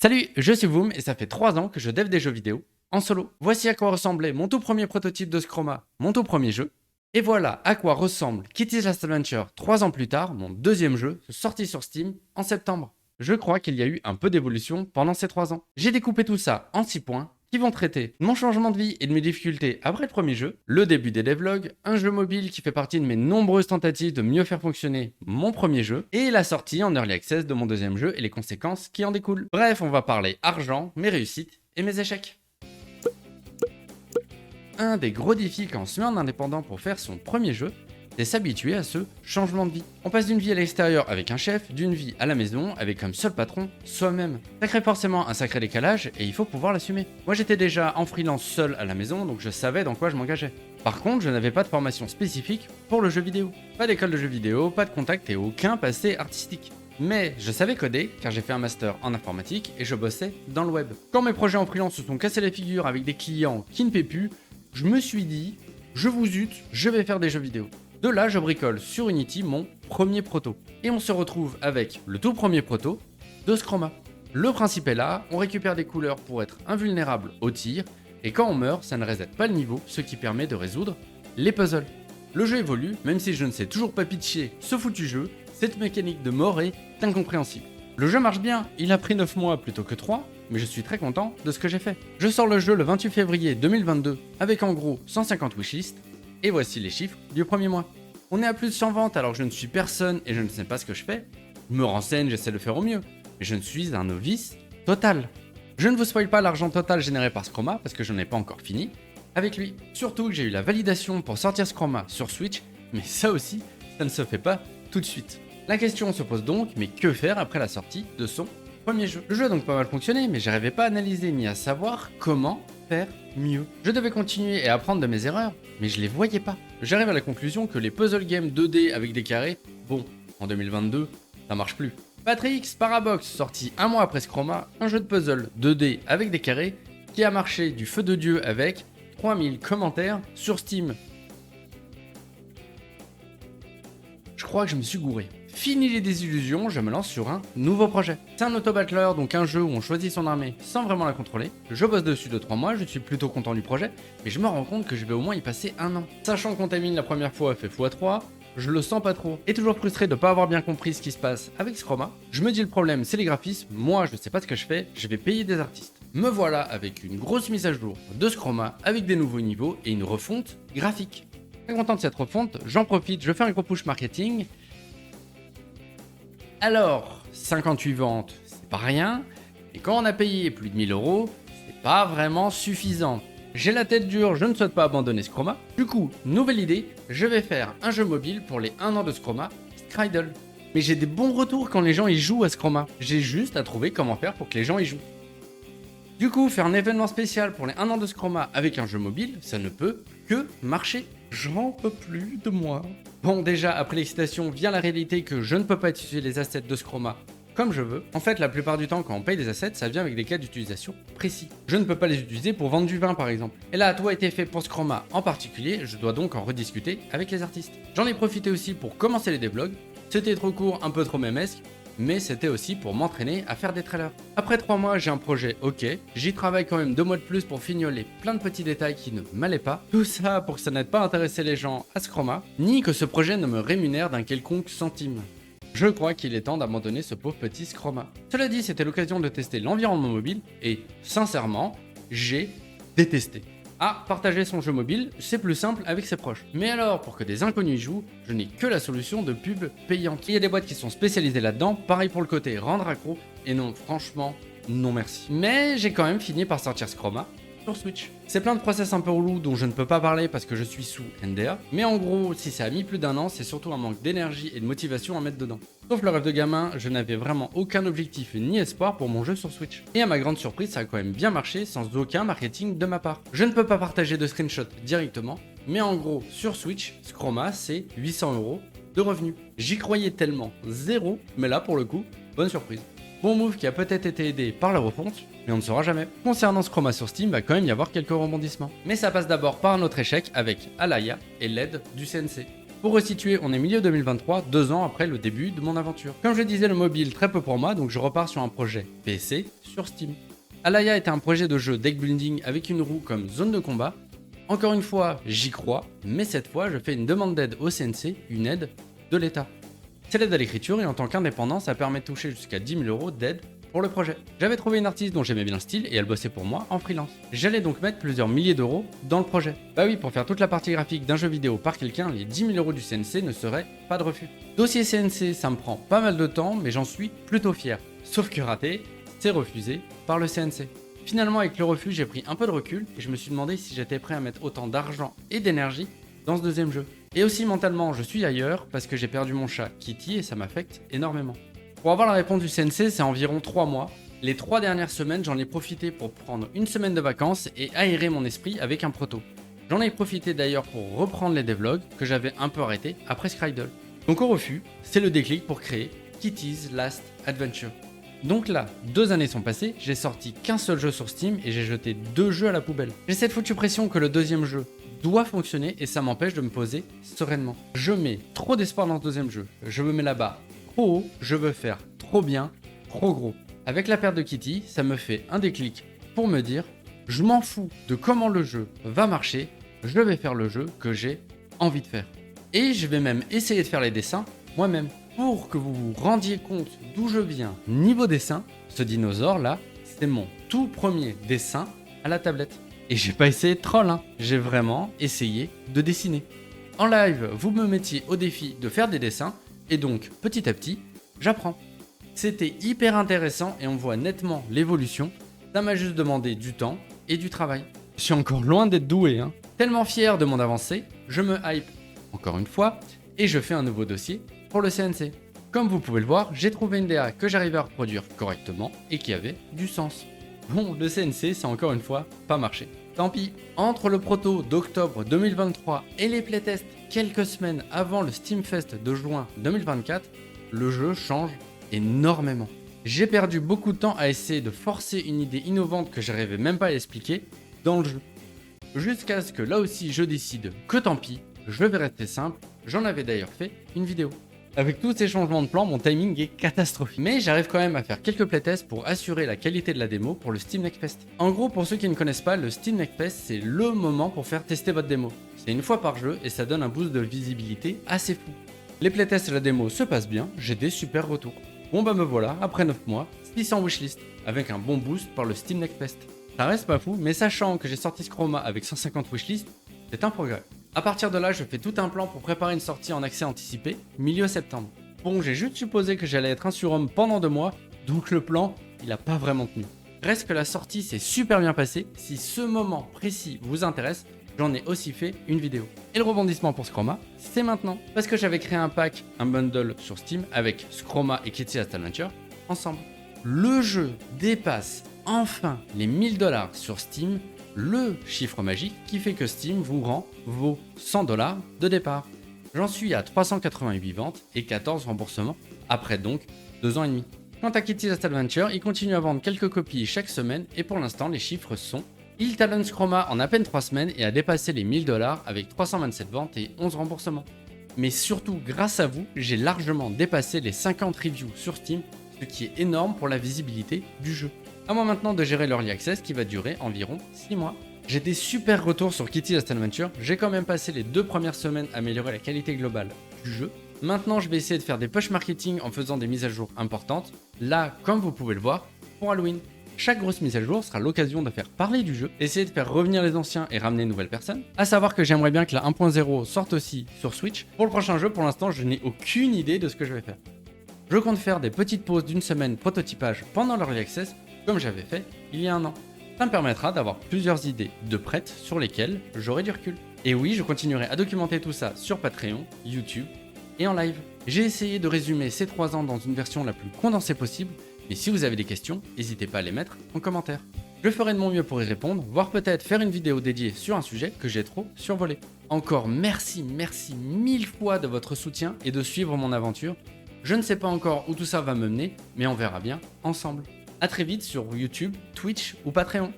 Salut, je suis Voom et ça fait 3 ans que je dev des jeux vidéo en solo. Voici à quoi ressemblait mon tout premier prototype de Scroma, mon tout premier jeu. Et voilà à quoi ressemble Kitty's Last Adventure 3 ans plus tard, mon deuxième jeu, sorti sur Steam en septembre. Je crois qu'il y a eu un peu d'évolution pendant ces 3 ans. J'ai découpé tout ça en 6 points qui vont traiter mon changement de vie et de mes difficultés après le premier jeu, le début des devlogs, un jeu mobile qui fait partie de mes nombreuses tentatives de mieux faire fonctionner mon premier jeu, et la sortie en early access de mon deuxième jeu et les conséquences qui en découlent. Bref, on va parler argent, mes réussites et mes échecs. Un des gros défis quand on se met en indépendant pour faire son premier jeu, c'est s'habituer à ce changement de vie. On passe d'une vie à l'extérieur avec un chef, d'une vie à la maison avec comme seul patron soi-même. Ça crée forcément un sacré décalage et il faut pouvoir l'assumer. Moi j'étais déjà en freelance seul à la maison donc je savais dans quoi je m'engageais. Par contre, je n'avais pas de formation spécifique pour le jeu vidéo. Pas d'école de jeux vidéo, pas de contact et aucun passé artistique. Mais je savais coder car j'ai fait un master en informatique et je bossais dans le web. Quand mes projets en freelance se sont cassés la figure avec des clients qui ne paient plus, je me suis dit, je vous zute, je vais faire des jeux vidéo. De là, je bricole sur Unity mon premier proto. Et on se retrouve avec le tout premier proto de Scroma. Le principe est là, on récupère des couleurs pour être invulnérable au tir, et quand on meurt, ça ne reset pas le niveau, ce qui permet de résoudre les puzzles. Le jeu évolue, même si je ne sais toujours pas pitcher ce foutu jeu, cette mécanique de mort est incompréhensible. Le jeu marche bien, il a pris 9 mois plutôt que 3, mais je suis très content de ce que j'ai fait. Je sors le jeu le 28 février 2022 avec en gros 150 wishlists, et voici les chiffres du premier mois. On est à plus de 100 ventes alors que je ne suis personne et je ne sais pas ce que je fais. Je me renseigne, j'essaie de faire au mieux, mais je ne suis un novice total. Je ne vous spoil pas l'argent total généré par Scroma parce que je n'en ai pas encore fini avec lui. Surtout que j'ai eu la validation pour sortir Scroma sur Switch, mais ça aussi, ça ne se fait pas tout de suite. La question se pose donc, mais que faire après la sortie de son premier jeu? Le jeu a donc pas mal fonctionné, mais j'arrivais pas à analyser ni à savoir comment faire mieux. Je devais continuer et apprendre de mes erreurs, mais je les voyais pas. J'arrive à la conclusion que les puzzle games 2D avec des carrés, bon, en 2022, ça marche plus. Patrick Parabox, sorti un mois après Scroma, un jeu de puzzle 2D avec des carrés, qui a marché du feu de Dieu avec 3000 commentaires sur Steam. Je crois que je me suis gouré. Fini les désillusions, je me lance sur un nouveau projet. C'est un auto-battler, donc un jeu où on choisit son armée sans vraiment la contrôler. Je bosse dessus de 3 mois, je suis plutôt content du projet, mais je me rends compte que je vais au moins y passer 1 an. Sachant qu'on termine la première fois fait x3, je le sens pas trop. Et toujours frustré de pas avoir bien compris ce qui se passe avec Scroma, je me dis le problème c'est les graphismes, moi je sais pas ce que je fais, je vais payer des artistes. Me voilà avec une grosse mise à jour de Scroma, avec des nouveaux niveaux et une refonte graphique. Très content de cette refonte, j'en profite, je fais un gros push marketing. Alors, 58 ventes, c'est pas rien, et quand on a payé plus de 1000 euros, c'est pas vraiment suffisant. J'ai la tête dure, je ne souhaite pas abandonner Scroma. Du coup, nouvelle idée, je vais faire un jeu mobile pour les 1 an de Scroma, Scrydle. Mais j'ai des bons retours quand les gens y jouent à Scroma. J'ai juste à trouver comment faire pour que les gens y jouent. Du coup, faire un événement spécial pour les 1 an de Scroma avec un jeu mobile, ça ne peut que marcher. J'en peux plus de moi. Bon, déjà, après l'excitation vient la réalité que je ne peux pas utiliser les assets de Scroma comme je veux. En fait, la plupart du temps, quand on paye des assets, ça vient avec des cas d'utilisation précis. Je ne peux pas les utiliser pour vendre du vin, par exemple. Et là, tout a été fait pour Scroma en particulier, je dois donc en rediscuter avec les artistes. J'en ai profité aussi pour commencer les devlogs. C'était trop court, un peu trop mémesque, mais c'était aussi pour m'entraîner à faire des trailers. Après 3 mois, j'ai un projet ok, j'y travaille quand même 2 mois de plus pour fignoler plein de petits détails qui ne m'allaient pas. Tout ça pour que ça n'aide pas à intéresser les gens à Scroma, ni que ce projet ne me rémunère d'un quelconque centime. Je crois qu'il est temps d'abandonner ce pauvre petit Scroma. Cela dit, c'était l'occasion de tester l'environnement mobile, et sincèrement, j'ai détesté. Ah, partager son jeu mobile, c'est plus simple avec ses proches. Mais alors, pour que des inconnus y jouent, je n'ai que la solution de pub payante. Il y a des boîtes qui sont spécialisées là-dedans, pareil pour le côté rendre accro, et non, franchement, non merci. Mais j'ai quand même fini par sortir Scroma sur Switch. C'est plein de process un peu relous dont je ne peux pas parler parce que je suis sous NDA, mais en gros, si ça a mis plus d'1 an, c'est surtout un manque d'énergie et de motivation à mettre dedans. Sauf le rêve de gamin, je n'avais vraiment aucun objectif ni espoir pour mon jeu sur Switch. Et à ma grande surprise, ça a quand même bien marché sans aucun marketing de ma part. Je ne peux pas partager de screenshots directement, mais en gros, sur Switch, Scroma, c'est 800 € de revenus. J'y croyais tellement, zéro, mais là pour le coup, bonne surprise. Bon move qui a peut-être été aidé par la refonte, mais on ne saura jamais. Concernant Scroma sur Steam, va quand même y avoir quelques rebondissements. Mais ça passe d'abord par un autre échec avec Alaya et l'aide du CNC. Pour resituer, on est milieu 2023, 2 ans après le début de mon aventure. Comme je disais, le mobile très peu pour moi, donc je repars sur un projet PC sur Steam. Alaya était un projet de jeu deck building avec une roue comme zone de combat. Encore une fois, j'y crois, mais cette fois, je fais une demande d'aide au CNC, une aide de l'État. C'est l'aide à l'écriture et en tant qu'indépendant, ça permet de toucher jusqu'à 10 000 € d'aide pour le projet. J'avais trouvé une artiste dont j'aimais bien le style et elle bossait pour moi en freelance. J'allais donc mettre plusieurs milliers d'euros dans le projet. Bah oui, pour faire toute la partie graphique d'un jeu vidéo par quelqu'un, les 10 000 € du CNC ne seraient pas de refus. Dossier CNC, ça me prend pas mal de temps, mais j'en suis plutôt fier. Sauf que raté, c'est refusé par le CNC. Finalement, avec le refus, j'ai pris un peu de recul et je me suis demandé si j'étais prêt à mettre autant d'argent et d'énergie dans ce deuxième jeu. Et aussi mentalement, je suis ailleurs parce que j'ai perdu mon chat Kitty et ça m'affecte énormément. Pour avoir la réponse du CNC, c'est environ 3 mois. Les 3 dernières semaines, j'en ai profité pour prendre une semaine de vacances et aérer mon esprit avec un proto. J'en ai profité d'ailleurs pour reprendre les devlogs que j'avais un peu arrêtés après Scridle. Donc au refus, c'est le déclic pour créer Kitty's Last Adventure. Donc là, 2 années sont passées, j'ai sorti qu'un seul jeu sur Steam et j'ai jeté 2 jeux à la poubelle. J'ai cette foutue pression que le deuxième jeu doit fonctionner et ça m'empêche de me poser sereinement. Je mets trop d'espoir dans ce deuxième jeu, je me mets là-bas trop haut, je veux faire trop bien, trop gros. Avec la perte de Kitty, ça me fait un déclic pour me dire, je m'en fous de comment le jeu va marcher, je vais faire le jeu que j'ai envie de faire. Et je vais même essayer de faire les dessins moi-même. Pour que vous vous rendiez compte d'où je viens niveau dessin, ce dinosaure là, c'est mon tout premier dessin à la tablette. Et j'ai pas essayé de troll, hein. J'ai vraiment essayé de dessiner. En live, vous me mettiez au défi de faire des dessins, et donc petit à petit, j'apprends. C'était hyper intéressant et on voit nettement l'évolution. Ça m'a juste demandé du temps et du travail. Je suis encore loin d'être doué, hein. Tellement fier de mon avancée, je me hype encore une fois et je fais un nouveau dossier pour le CNC. Comme vous pouvez le voir, j'ai trouvé une DA que j'arrivais à reproduire correctement et qui avait du sens. Bon, le CNC, ça a encore une fois pas marché. Tant pis. Entre le proto d'octobre 2023 et les playtests quelques semaines avant le Steamfest de juin 2024, le jeu change énormément. J'ai perdu beaucoup de temps à essayer de forcer une idée innovante que j'arrivais même pas à expliquer dans le jeu. Jusqu'à ce que là aussi je décide que tant pis, je vais rester simple, j'en avais d'ailleurs fait une vidéo. Avec tous ces changements de plan, mon timing est catastrophique. Mais j'arrive quand même à faire quelques playtests pour assurer la qualité de la démo pour le Steam Next Fest. En gros, pour ceux qui ne connaissent pas, le Steam Next Fest, c'est le moment pour faire tester votre démo. C'est une fois par jeu et ça donne un boost de visibilité assez fou. Les playtests et la démo se passent bien, j'ai des super retours. Bon bah me voilà, après 9 mois, 600 wishlist, avec un bon boost par le Steam Next Fest. Ça reste pas fou, mais sachant que j'ai sorti Scroma avec 150 wishlist, c'est un progrès. A partir de là, je fais tout un plan pour préparer une sortie en accès anticipé, milieu septembre. Bon, j'ai juste supposé que j'allais être un surhomme pendant 2 mois, donc le plan, il a pas vraiment tenu. Reste que la sortie s'est super bien passée, si ce moment précis vous intéresse, j'en ai aussi fait une vidéo. Et le rebondissement pour Scroma, c'est maintenant. Parce que j'avais créé un pack, un bundle sur Steam avec Scroma et Kitty's Last Adventure ensemble. Le jeu dépasse enfin les 1000 $ sur Steam, le chiffre magique qui fait que Steam vous rend vos 100 $ de départ. J'en suis à 388 ventes et 14 remboursements, après donc 2 ans et demi. Quant à Kitty's Last Adventure, il continue à vendre quelques copies chaque semaine et pour l'instant les chiffres sont: il talonne Scroma en à peine 3 semaines et a dépassé les 1000 $ avec 327 ventes et 11 remboursements. Mais surtout grâce à vous, j'ai largement dépassé les 50 reviews sur Steam, ce qui est énorme pour la visibilité du jeu. À moi maintenant de gérer l'Early Access qui va durer environ 6 mois. J'ai des super retours sur Kitty's Last Adventure, j'ai quand même passé les 2 premières semaines à améliorer la qualité globale du jeu. Maintenant je vais essayer de faire des push marketing en faisant des mises à jour importantes, là comme vous pouvez le voir, pour Halloween. Chaque grosse mise à jour sera l'occasion de faire parler du jeu, essayer de faire revenir les anciens et ramener de nouvelles personnes. A savoir que j'aimerais bien que la 1.0 sorte aussi sur Switch. Pour le prochain jeu, pour l'instant je n'ai aucune idée de ce que je vais faire. Je compte faire des petites pauses d'une semaine prototypage pendant l'Early Access, comme j'avais fait il y a 1 an. Ça me permettra d'avoir plusieurs idées de prêtes sur lesquelles j'aurai du recul. Et oui, je continuerai à documenter tout ça sur Patreon, YouTube et en live. J'ai essayé de résumer ces 3 ans dans une version la plus condensée possible, mais si vous avez des questions, n'hésitez pas à les mettre en commentaire. Je ferai de mon mieux pour y répondre, voire peut-être faire une vidéo dédiée sur un sujet que j'ai trop survolé. Encore merci 1000 fois de votre soutien et de suivre mon aventure. Je ne sais pas encore où tout ça va me mener, mais on verra bien ensemble. A très vite sur YouTube, Twitch ou Patreon.